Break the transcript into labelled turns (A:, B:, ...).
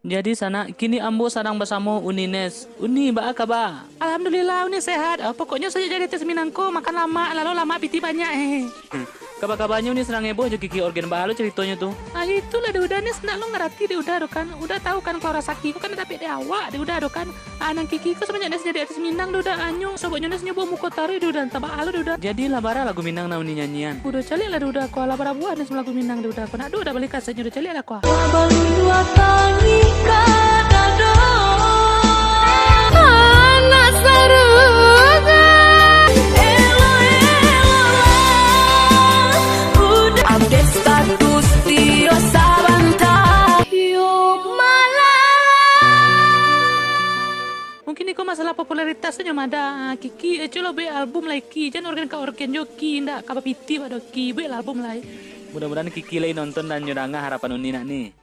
A: Jadi sana kini ambo sedang bersama Unines. Uni ba kabar? Alhamdulillah Uni sehat. Pokoknya saja jadi tes Minangko makan lama lalu lama piti banyak. Kabar-kabarnya Uni serang heboh aja kiki organ bahalu ceritanya tuh. Ah itulah deh udah nih senang lo ngerti deh udah kan. Udah tahu kan kalau Rasaki kan tapi deh awak deh udah kan. Nang kiki kok sebanyak nes jadi artis Minang deh udah anyu. Sobatnya nes nyoba muka taruh deh udah tambah halu deh udah. Jadi labara lagu Minang na Uni nyanyian. Udah calik lah deh udah ko labara buah nes lagu Minang deh udah. Kau nak udah balik kasanya udah calik lah ko. Mungkin itu masalah popularitasnya ada Kiki coba be album lagi jangan organ joki ndak kapapiti pada Kiki be album lagi mudah-mudahan Kiki lagi nonton dan nyuranga harapan Uni nak nih.